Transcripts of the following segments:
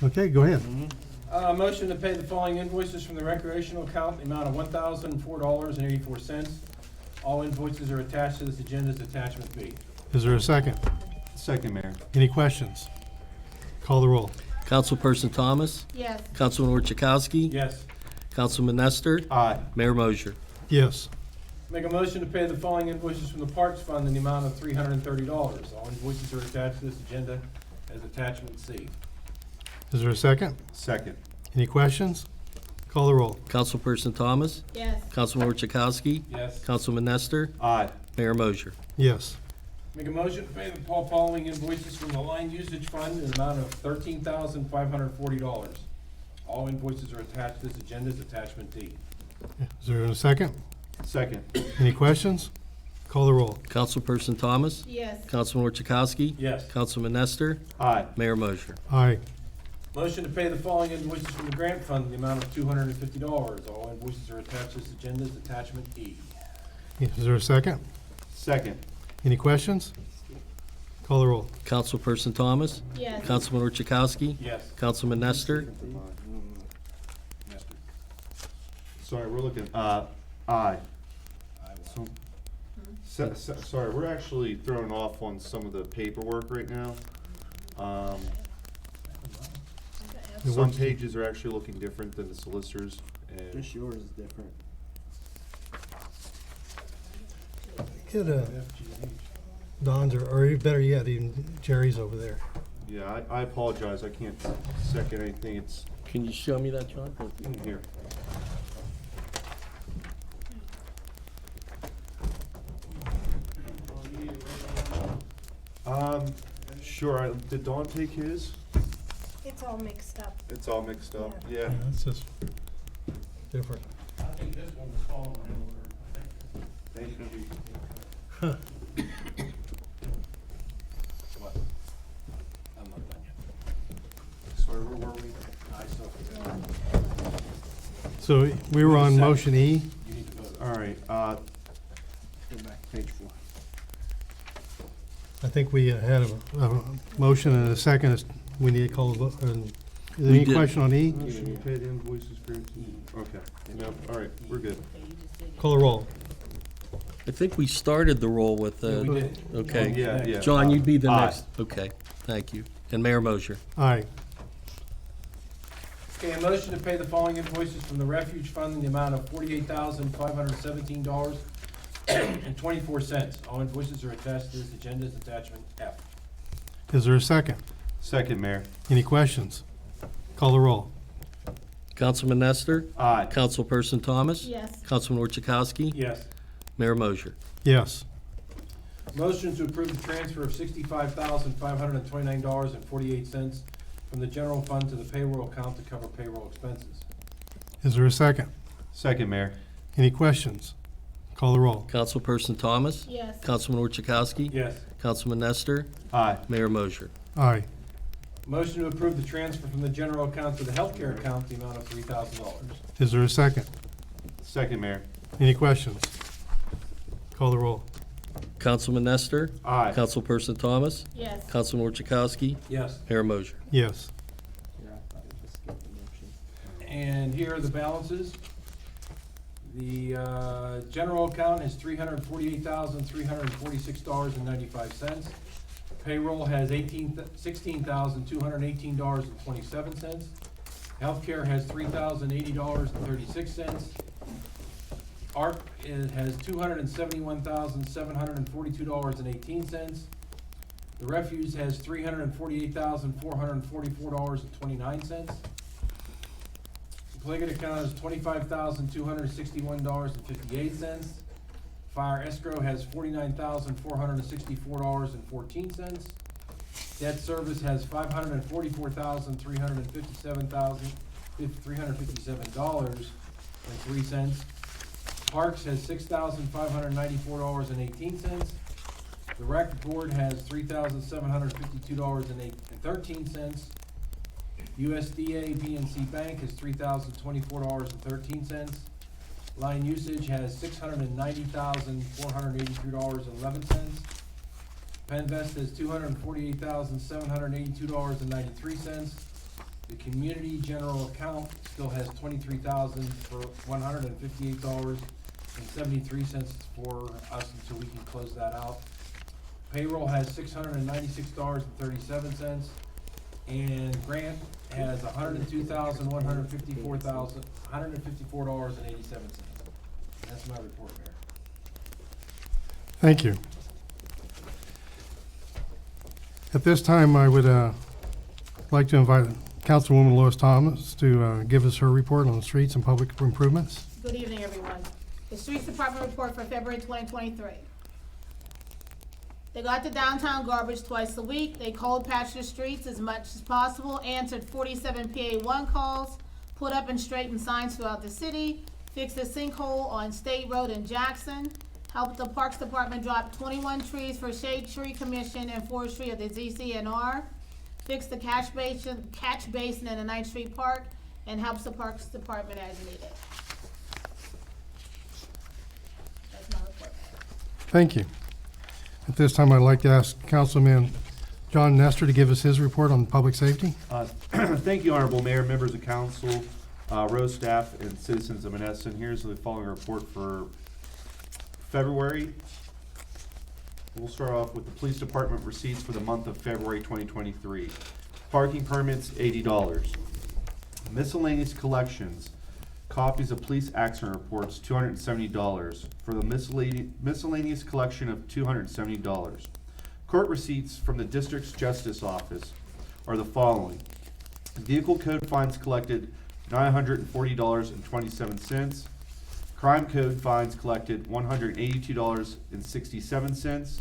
Okay, go ahead. Motion to pay the following invoices from the recreational account in the amount of $1,004.84. All invoices are attached to this agenda as attachment B. Is there a second? Second, Mayor. Any questions? Call the roll. Councilperson Thomas, Yes. Councilman Orchakowski, Yes. Councilman Nestor, Aye. Mayor Mosher. Yes. Make a motion to pay the following invoices from the Parks Fund in the amount of $330. All invoices are attached to this agenda as attachment C. Is there a second? Second. Any questions? Call the roll. Councilperson Thomas, Yes. Councilman Orchakowski, Yes. Councilman Nestor, Aye. Mayor Mosher. Yes. Make a motion to pay the following invoices from the line usage fund in the amount of $13,540. All invoices are attached to this agenda as attachment D. Is there a second? Second. Any questions? Call the roll. Councilperson Thomas, Yes. Councilman Orchakowski, Yes. Councilman Nestor, Aye. Mayor Mosher. Aye. Motion to pay the following invoices from the grant fund in the amount of $250. All invoices are attached to this agenda as attachment E. Is there a second? Second. Any questions? Call the roll. Councilperson Thomas, Yes. Councilman Orchakowski, Yes. Councilman Nestor, Sorry, we're looking, aye. Sorry, we're actually thrown off on some of the paperwork right now. Some pages are actually looking different than the solicitors, and Just yours is different. Get Don's or better yet, even Jerry's over there. yeah, I apologize, I can't second anything, it's can you show me that, John? in here. Sure, did Dawn take his? It's all mixed up. It's all mixed up, yeah. That's just different. I think this one was following in order. Thank you. What? I'm not done yet. Sorry, where were we? I still forgot. So we were on motion E. You need to vote. All right, Go back, page 4. I think we had a motion and a second. We need to call the vote. Is there We any did. question on E? should we pay the invoices for it? Okay, no, all right, we're good. Call the roll. I think we started the roll with, Yeah, we did. okay. Yeah, yeah. John, you'd be the Aye. next. Okay, thank you. And Mayor Mosher. Aye. Okay, a motion to pay the following invoices from the refuge fund in the amount of $48,517.24. All invoices are attached to this agenda as attachment F. Is there a second? Second, Mayor. Any questions? Call the roll. Councilman Nestor, Aye. Councilperson Thomas, Yes. Councilman Orchakowski, Yes. Mayor Mosher. Yes. Motion to approve the transfer of $65,529.48 from the general fund to the payroll account to cover payroll expenses. Is there a second? Second, Mayor. Any questions? Call the roll. Councilperson Thomas, Yes. Councilman Orchakowski, Yes. Councilman Nestor, Aye. Mayor Mosher. Aye. Motion to approve the transfer from the general account to the healthcare account, the amount of $3,000. Is there a second? Second, Mayor. Any questions? Call the roll. Councilman Nestor, Aye. Councilperson Thomas, Yes. Councilman Orchakowski, Yes. Mayor Mosher. Yes. Yeah, I thought we just skipped the motion. And here are the balances. The general account is $348,346.95. Payroll has $16,218.27. Healthcare has $3,080.36. ARP has $271,742.18. The refuge has $348,444.29. The Pliget account is $25,261.58. Fire escrow has $49,464.14. Debt service has $544,357.03. Parks has $6,594.18. The rec board has $3,752.13. USDA PNC Bank is $3,024.13. Line usage has $690,483.11. Penvest has $248,782.93. The community general account still has $23,158.73 for us until we can close that out. Payroll has $696.37, and grant has $102,154.87. That's my report, Mayor. Thank you. At this time, I would like to invite Councilwoman Lois Thomas to give us her report on the streets and public improvements. Good evening, everyone. The Streets Department report for February 2023. They got the downtown garbage twice a week. They cold patched the streets as much as possible, answered 47 PA1 calls, put up and straightened signs throughout the city, fixed a sinkhole on State Road in Jackson, helped the Parks Department drop 21 trees for Shade Tree Commission and Forestry of the ZCNR, fixed the catch basin in the 9th Street Park, and helps the Parks Department as needed. That's my report. Thank you. At this time, I'd like to ask Councilman John Nestor to give us his report on public safety. Thank you, Honorable Mayor, members of council, row staff, and citizens of Monessen. Here's the following report for February. We'll start off with the police department receipts for the month of February 2023. Parking permits, $80. Miscellaneous collections, copies of police accident reports, $270 for the miscellaneous collection of $270. Court receipts from the district's justice office are the following. Vehicle code fines collected, $940.27. Crime code fines collected, $182.67.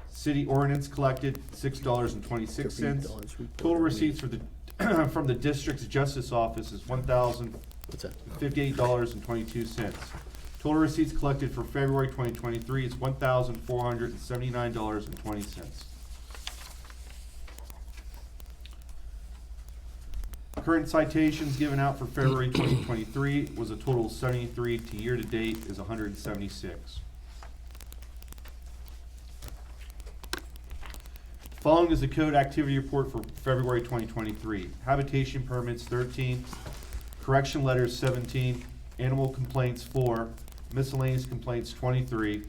City ordinance collected, $6.26. Total receipts for the from the district's justice office is What's that? $1,058.22. Total receipts collected for February 2023 is $1,479.20. Current citations given out for February 2023 was a total of 73, to year-to-date is 176. Following is the code activity report for February 2023. Habitation permits, 13. Correction letters, 17. Animal complaints, 4. Miscellaneous complaints, 23.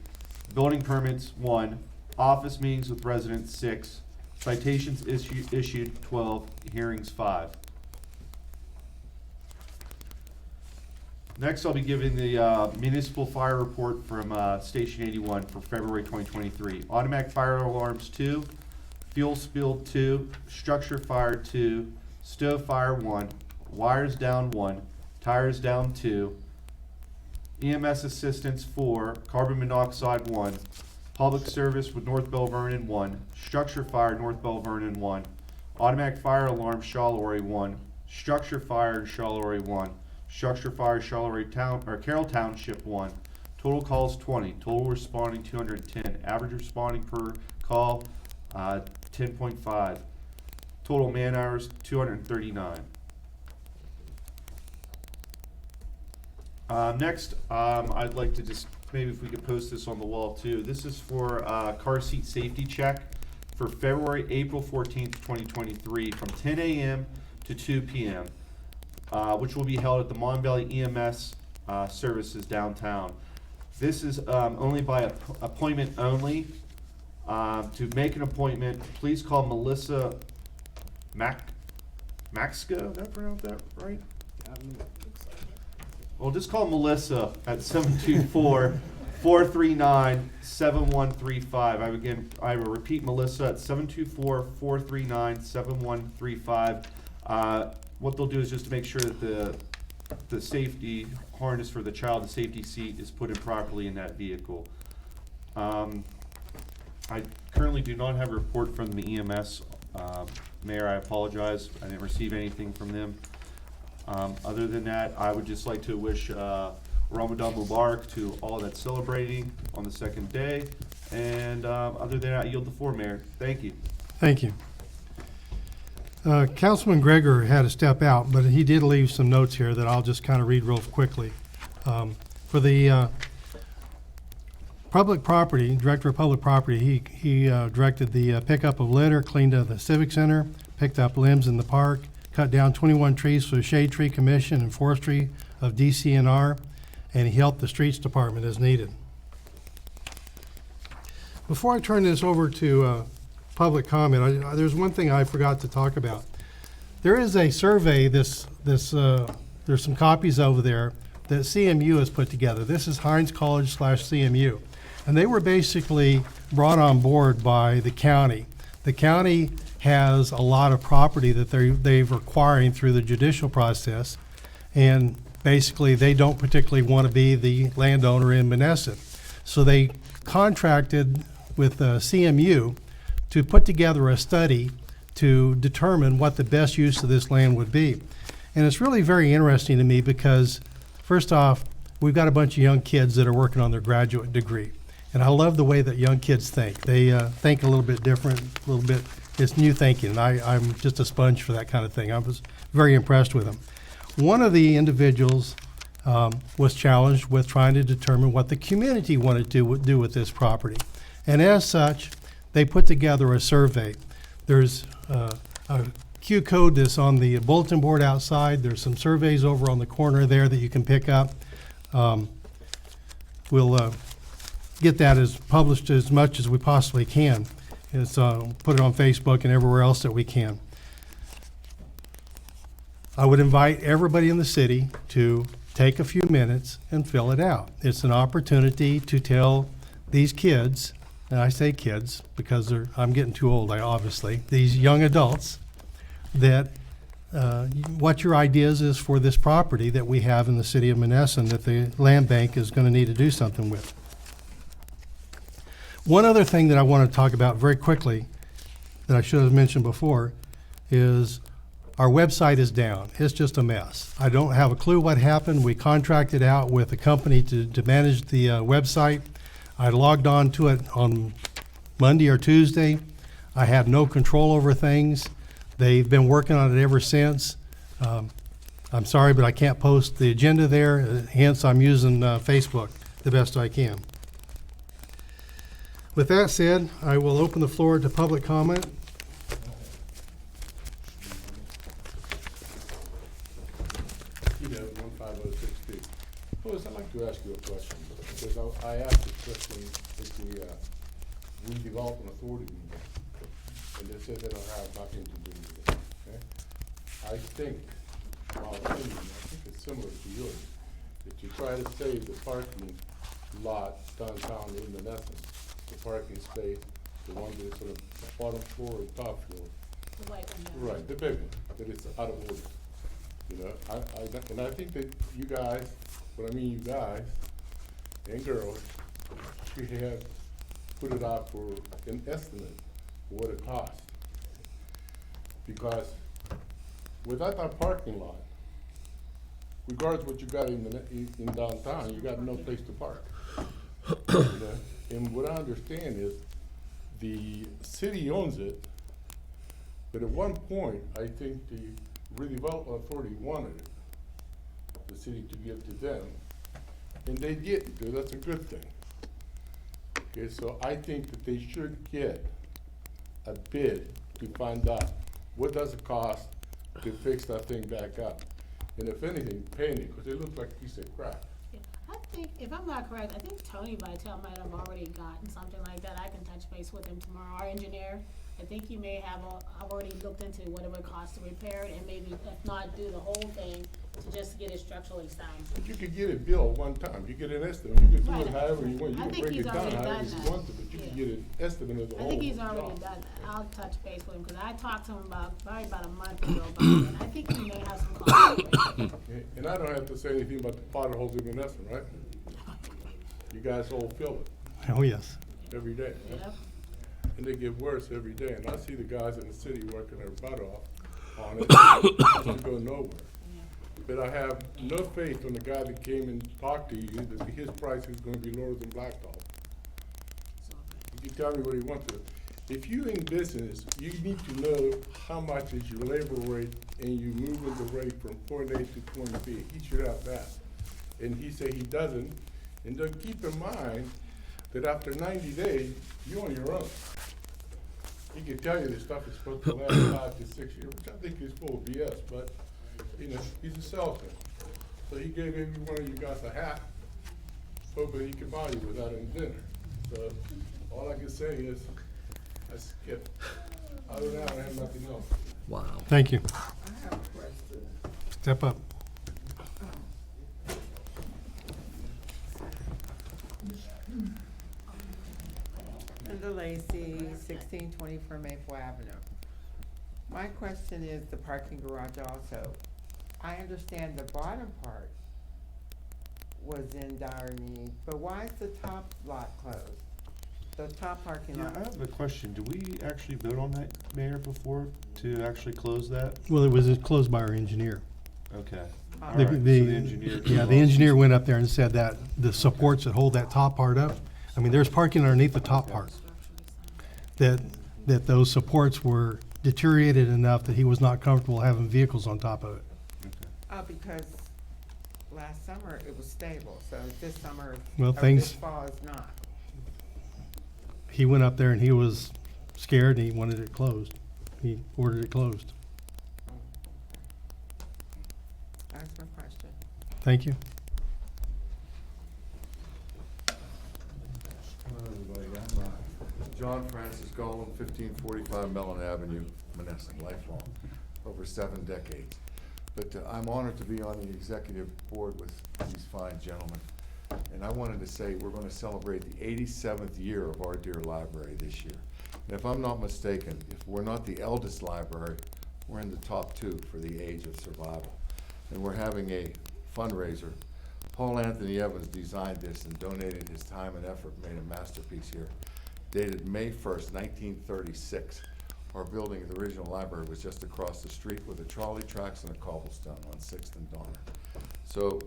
Building permits, 1. Office meetings with residents, 6. Citations issued, 12. Hearings, 5. Next, I'll be giving the municipal fire report from Station 81 for February 2023. Automatic fire alarms, 2. Fuel spilled, 2. Structure fire, 2. Stove fire, 1. Wires down, 1. Tires down, 2. EMS assistance, 4. Carbon monoxide, 1. Public service with North Bell Vernon, 1. Structure fire, North Bell Vernon, 1. Automatic fire alarm, Charleroi, 1. Structure fire, Charleroi, 1. Structure fire, Charleroi Carroll Township, 1. Total calls, 20. Total responding, 210. Average responding per call, 10.5. Total man hours, 239. Next, I'd like to just, maybe if we could post this on the wall too. This is for car seat safety check for April 14th, 2023 from 10 a.m. to 2 p.m., which will be held at the Mon Valley EMS services downtown. This is only by appointment only. To make an appointment, please call Melissa Maxco. Did I pronounce that right? Well, just call Melissa at 724-439-7135. I will repeat, Melissa at 724-439-7135. What they'll do is just to make sure that the safety harness for the child, the safety seat, is put in properly in that vehicle. I currently do not have a report from the EMS. Mayor, I apologize. I didn't receive anything from them. Other than that, I would just like to wish Ramadan Mubarak to all that's celebrating on the second day. And other than that, I yield the floor, Mayor. Thank you. Thank you. Councilman Gregor had to step out, but he did leave some notes here that I'll just kind of read real quickly. For the public property, Director of Public Property, he directed the pickup of litter, cleaned up the Civic Center, picked up limbs in the park, cut down 21 trees for the Shade Tree Commission and Forestry of DCNR, and he helped the Streets Department as needed. Before I turn this over to public comment, there's one thing I forgot to talk about. There is a survey, there's some copies over there that CMU has put together. This is Hines College / CMU. And they were basically brought on board by the county. The county has a lot of property that they're acquiring through the judicial process. And basically, they don't particularly want to be the landowner in Monessen. So they contracted with CMU to put together a study to determine what the best use of this land would be. And it's really very interesting to me because, first off, we've got a bunch of young kids that are working on their graduate degree. And I love the way that young kids think. They think a little bit different, a little bit, it's new thinking. And I'm just a sponge for that kind of thing. I was very impressed with them. One of the individuals was challenged with trying to determine what the community wanted to do with this property. And as such, they put together a survey. There's a Q code that's on the bulletin board outside. There's some surveys over on the corner there that you can pick up. We'll get that as published as much as we possibly can. It's put it on Facebook and everywhere else that we can. I would invite everybody in the city to take a few minutes and fill it out. It's an opportunity to tell these kids, and I say kids because I'm getting too old, obviously, these young adults, that what your ideas is for this property that we have in the city of Monessen that the land bank is going to need to do something with. One other thing that I want to talk about very quickly that I should have mentioned before is our website is down. It's just a mess. I don't have a clue what happened. We contracted out with a company to manage the website. I logged on to it on Monday or Tuesday. I had no control over things. They've been working on it ever since. I'm sorry, but I can't post the agenda there, hence I'm using Facebook the best I can. With that said, I will open the floor to public comment. Peter, 15062. Louis, I'd like to ask you a question, because I asked a question at the redevelopment authority meeting, and they said they don't have nothing to do with it, okay? I think, my opinion, I think it's similar to yours, that you try to save the parking lot downtown in Monessen, the parking space, the one that's sort of bottom floor and top floor. The white one, yeah. Right, the big one, that it's out of order. You know, and I think that you guys, when I mean you guys and girls, should have put it out for an estimate of what it costs. Because without that parking lot, regardless what you got in downtown, you got no place to park. You know? And what I understand is the city owns it, but at one point, I think the redevelopment authority wanted it, the city to give to them, and they didn't, so that's a good thing. Okay, so I think that they should get a bid to find out what does it cost to fix that thing back up. And if anything, paint it, because it looks like a piece of crap. Yeah, I think, if I'm not correct, I think Tony Vitale might have already gotten something like that. I can touch base with him tomorrow, our engineer. I think he may have already looked into what it would cost to repair it, and maybe if not do the whole thing, to just get it structurally sound. But you could get it built one time, you get an estimate, you could do it Right. however you want, you I can think break he's it down already however done you that. want to, but you can Yeah. get an estimate of the I whole think he's already job. done that. I'll touch base with him, because I talked to him probably about a month ago about it, and I think he may have some costs. Okay, and I don't have to say anything about the potholes in Monessen, right? You guys all feel it Oh, yes. every day, right? Yep. And they get worse every day, and I see the guys in the city working their butt off on it, to go nowhere. But I have no faith on the guy that came and talked to you, that his price is gonna be lower than Blacktop. You can tell me what he wants to. If you in business, you need to know how much is your labor rate, and you moving the rate from point A to point B. He should have that. And he said he doesn't, and then keep in mind that after 90 days, you're on your own. he can tell you this stuff is supposed to last 5 to 6 years, which I think is full of BS, but, you know, he's a salesman. So he gave every one of you guys a hat, hoping he could buy you without any dinner. So, all I can say is, I skipped. Other than that, I have nothing else. Wow. Thank you. I have a question. Step up. Linda Lacy, 1624 Maple Avenue. My question is the parking garage also. I understand the bottom part was in dire need, but why is the top lot closed? The top parking Yeah, lot? I have a question. Do we actually vote on that, Mayor, before to actually close that? Well, it was closed by our engineer. Okay. Uh, All The- right, so the- the engineer. Yeah, the engineer went up there and said that the supports that hold that top part up, I mean, there's parking underneath the top part. That those supports were deteriorated enough that he was not comfortable having vehicles on top of it. Because last summer it was stable, so this summer, Well, or things- this fall is not. He went up there and he was scared and he wanted it closed. He ordered it closed. That's my question. Thank you. Hello, everybody. I'm John Francis Gollum, 1545 Mellon Avenue, Monessen, lifelong, over 7 decades. But I'm honored to be on the executive board with these fine gentlemen. And I wanted to say, we're going to celebrate the 87th year of our dear library this year. And if I'm not mistaken, if we're not the eldest library, we're in the top 2 for the age of survival. And we're having a fundraiser. Paul Anthony Evans designed this and donated his time and effort, made a masterpiece here. Dated May 1st, 1936. Our building, the original library, was just across the street with the trolley tracks and a cobblestone on 6th and Donner. So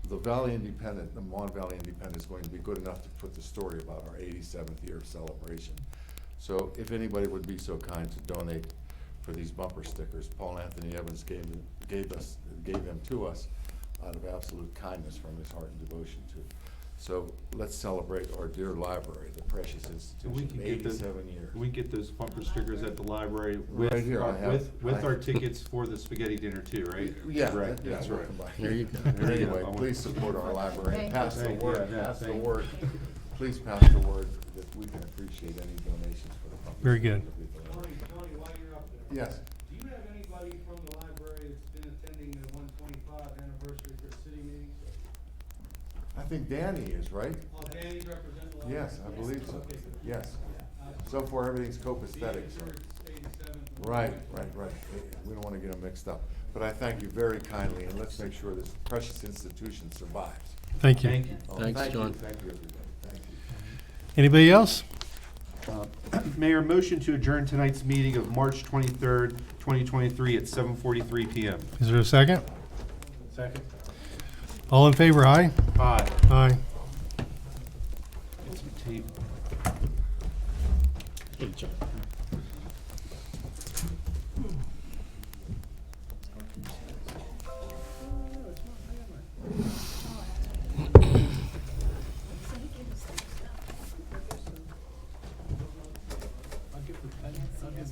the Valley Independent, the Mon Valley Independent, is going to be good enough to put the story about our 87th year celebration. So if anybody would be so kind to donate for these bumper stickers, Paul Anthony Evans gave them to us out of absolute kindness from his heart and devotion to. So let's celebrate our dear library, the precious We institution, can get those, 87 years. we get those bumper stickers at the library with, Right here, I have- with our tickets for the spaghetti dinner too, right? Yeah, Right, that's right. There you go. There you go. Anyway, please support our library, and pass the Thank you. word, Yeah, pass the thank you. word. Please pass the word that we can appreciate any donations for the company. Very good. Tony, while you're up there. Yes, Do you have anybody from the library that's been attending the 125 anniversary for city meetings? I think Danny is, right? Oh, Danny's representing the library? Yes, I believe so, Okay. yes. So far, everything's copacetic, so. Being it's 87. Right. We don't wanna get them mixed up. But I thank you very kindly, and let's make sure this precious institution survives. Thank you. Thank you. Oh, Thanks, thank you, John. Thank you, everybody, thank you. Anybody else? Mayor, motion to adjourn tonight's meeting of March 23rd, 2023 at 7:43 PM. Is there a second? Second? All in favor, aye? Aye. Aye.